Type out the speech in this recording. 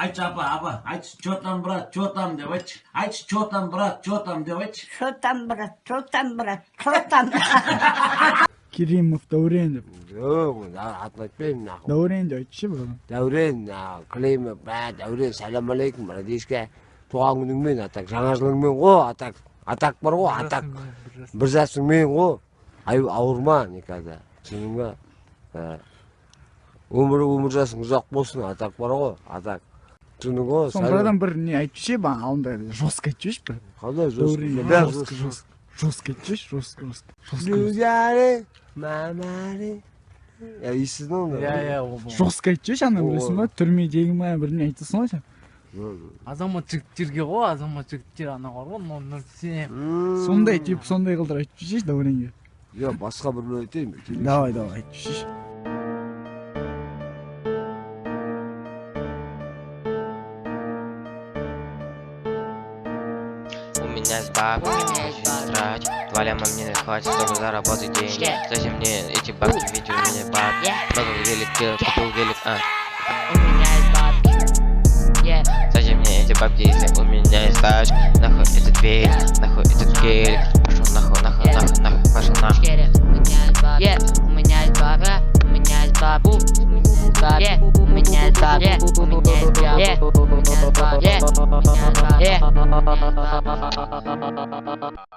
Айтшы апа, айтшы, что там, брат, что там деп айтшы. Айтшы, что там, брат, что там деп айтшы. Что там, брат, что там, брат, что там? Керимов Дәурен деп. Жоқ, атын айтпаймын нахуй. Дәурен деп айтшы бұрын. Дәурен, Климов, Дәурен, салам алейкум, братишка. Туған күніңмен, атак, жаңа жылыңмен ғой, атак бар ғой, атак. Бір жасыңмен ғой. Ауырма, никада. Сенің өмір жасың ұзақ болсын, атак бар ғой, атак. Түсінің ғой. Сонрадан бір не айтшы, баған алында жестко айтшы бір. Қандай жестко? Жестко айтшы, жестко. Люзяре, мамаре. Я естідің оны? Жестко айтшы, ана білесің ба? Түрмедегі ма біріне айтасың ғой сен? Азамат жігіттерге ғой, азамат жігіттер ана бар ғой, 007. Сондай тип, сондай қылдыр айтшы, Дәуренге. Я басқа бір айтайын. Давай, айтшы. У меня есть бабки, не трачу. 2 ляма мне не хватит, чтобы заработать деньги. Зачем мне эти бабки, ведь у меня бабки. Продал велик, купил велик, У меня есть бабки. Зачем мне эти бабки, если у меня есть тачка? Нахуй этот велик, нахуй этот гелик. Пошел нахуй, пошел нахуй. У меня есть бабки. У меня есть бабки. У меня есть бабки. У меня есть бабки. У меня есть бабки. У меня есть бабки.